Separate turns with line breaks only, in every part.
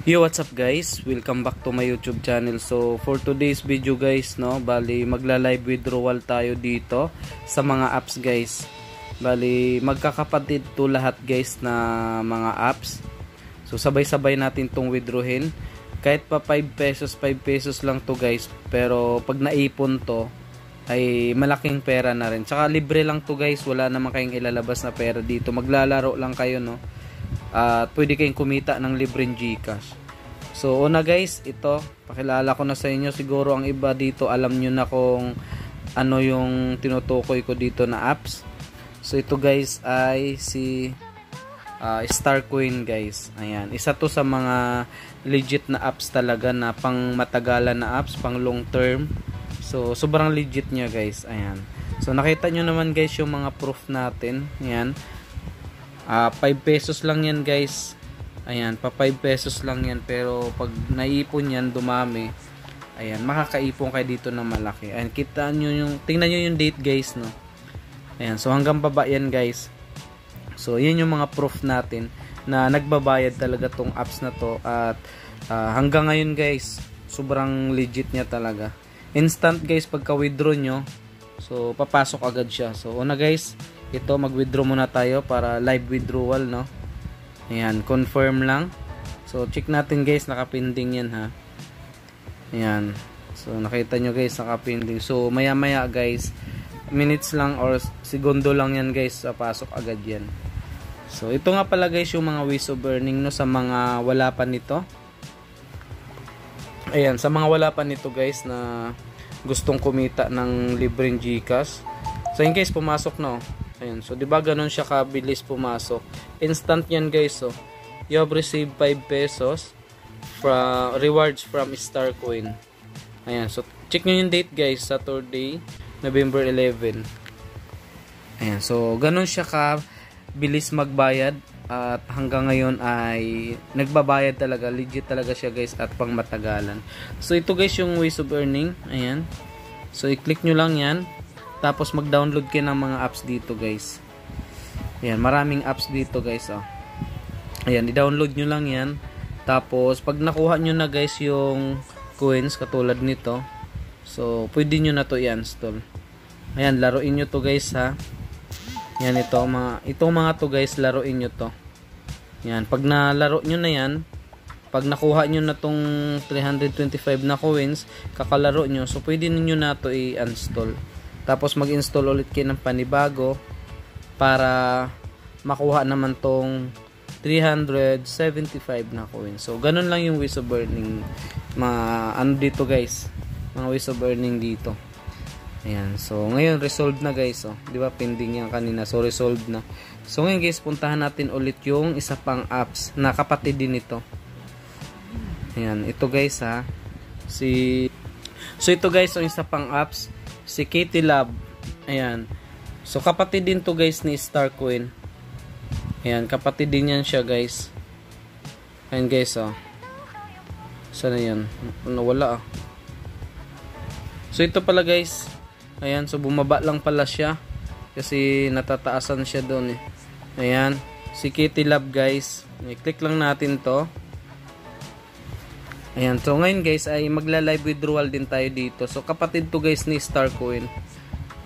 Yo, what's up guys? Welcome back to my YouTube channel. So, for today's video guys, no, bali magla-live withdrawal tayo dito sa mga apps guys. Bali magkakapatid to lahat guys na mga apps. So, sabay-sabay natin tong withdrawin. Kahit pa 5 pesos lang to guys. Pero pag naipon to, ay malaking pera na rin. Tsaka libre lang to guys. Wala naman kayong ilalabas na pera dito. Maglalaro lang kayo, no. At pwede kayong kumita ng libreng Gcash. So una guys, ito pakilala ko na sa inyo. Siguro ang iba dito alam nyo na kung ano yung tinutukoy ko dito na apps. So ito guys ay si Starcoin guys. Ayan, isa to sa mga legit na apps talaga, na pang matagalan na apps, pang long term. So sobrang legit niya guys. Ayan, so nakita nyo naman guys yung mga proof natin. Ayan, 5 pesos lang yan guys. Ayan, pa 5 pesos lang yan. Pero pag naipon yan, dumami, ayan, makakaipon kayo dito na malaki. Ayan, kita nyo yung, tingnan nyo yung date guys, no. Ayan, so hanggang baba yan guys. So yan yung mga proof natin na nagbabayad talaga tong apps na to. At hanggang ngayon guys, sobrang legit niya talaga. Instant guys, pagka withdraw nyo, so papasok agad siya. So una guys, ito, mag-withdraw muna tayo para live withdrawal, no. Ayan, confirm lang. So check natin guys, nakapinding yan ha. Ayan, so nakita nyo guys, nakapinding. So maya maya guys, minutes lang or segundo lang yan guys, pasok agad yan. So ito nga pala guys yung mga ways of earning, no, sa mga wala pa nito. Ayan, sa mga wala pa nito guys na gustong kumita ng libreng Gcash. So in case pumasok, no. Ayan, so diba ganun siya kabilis pumasok. Instant yan guys. So you have received 5 pesos from rewards from Starcoin. Ayan, so check nyo yung date guys, Saturday, November 11. Ayan, so ganun siya kabilis magbayad. At hanggang ngayon ay nagbabayad talaga, legit talaga siya guys, at pang matagalan. So ito guys yung ways of earning. Ayan, so i-click nyo lang yan. Tapos mag-download kayo ng mga apps dito guys. Ayan, maraming apps dito guys, oh. Ayan, i-download nyo lang yan. Tapos pag nakuha nyo na guys yung coins katulad nito, so pwede nyo na to i-install. Ayan, laruin nyo to guys ha. Yan, itong mga to guys, laruin nyo to. Yan, pag nalaro nyo na yan, pag nakuha nyo na tong 325 na coins, kakalaro nyo, so pwede nyo na to i-install. Tapos mag-install ulit kayo ng panibago para makuha naman tong 375 na coins. So ganun lang yung ways of earning, ano dito guys, mga ways of earning dito. Ayan, so ngayon resolved na guys, oh. Di ba pending yan kanina, so resolved na. So ngayon guys, puntahan natin ulit yung isa pang apps na kapatid din ito. Ayan, ito guys ha. So ito guys, yung isa pang apps, si Kitty Lab. Ayan, so kapatid din to guys ni Starcoin. Ayan, kapatid din yan siya guys. Ayan guys, oh. Sana yan? Nawala ah. So ito pala guys. Ayan, so bumaba lang pala siya kasi natataasan siya doon eh. Ayan, si Kitty Lab guys. I-click lang natin to. Ayan, so ngayon guys ay magla-live withdrawal din tayo dito. So kapatid to guys ni Starcoin.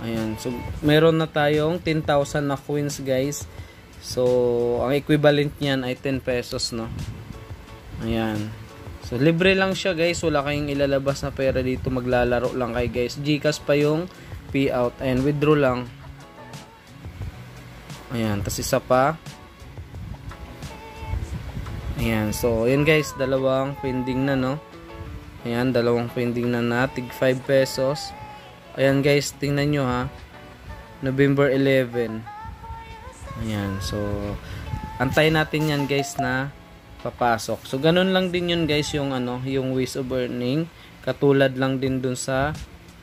Ayan, so meron na tayong 10,000 na coins guys. So ang equivalent niyan ay 10 pesos, no. Ayan, so libre lang siya guys, wala kayong ilalabas na pera dito, maglalaro lang kayo guys. Gcash pa yung payout. Ayan, withdraw lang. Ayan, tas isa pa. Ayan, so ayan guys, dalawang pending na, no. Ayan, dalawang pending na tig 5 pesos. Ayan guys, tingnan nyo ha, November 11. Ayan, so antayin natin yan guys na papasok. So ganun lang din yun guys yung yung ways of earning, katulad lang din dun sa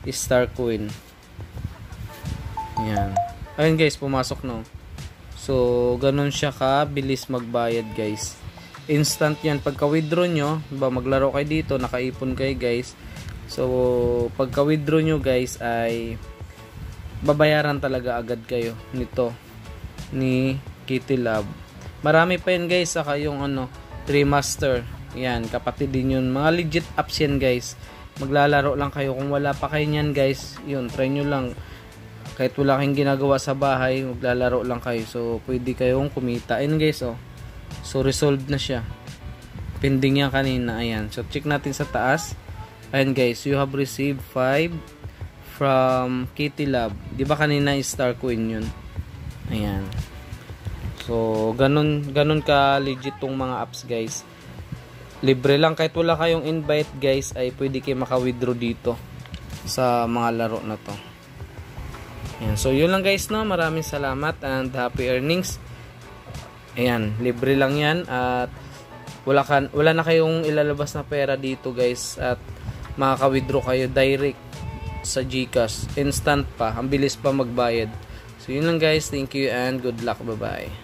Starcoin. Ayan, ayun guys, pumasok, no. So ganun siya kabilis magbayad guys. Instant yan. Pagka withdraw nyo, diba, maglaro kayo dito, nakaipon kayo guys. So pagka withdraw nyo guys ay babayaran talaga agad kayo nito ni Kitty Lab. Marami pa yan guys, saka yung 3 master. Yan, kapatid din yun. Mga legit apps yan guys. Maglalaro lang kayo. Kung wala pa kayo nyan guys, yun, try nyo lang. Kahit wala kayong ginagawa sa bahay, maglalaro lang kayo. So, pwede kayong kumita. Ayun guys, oh. So, resolved na siya. Pending yan kanina. Ayan. So, check natin sa taas. Ayan guys, you have received 5 from Kitty Lab. Diba kanina star coin yun? Ayan. So, ganun ka legit tong mga apps guys. Libre lang. Kahit wala kayong invite guys, ay pwede kayo maka-withdraw dito sa mga laro na to. Ayan. So, yun lang guys, no? Maraming salamat and happy earnings. Ayan. Libre lang yan. At wala na kayong ilalabas na pera dito guys. At makaka-withdraw kayo direct sa GCash. Instant pa. Ang bilis pa magbayad. So, yun lang guys. Thank you and good luck. Bye-bye.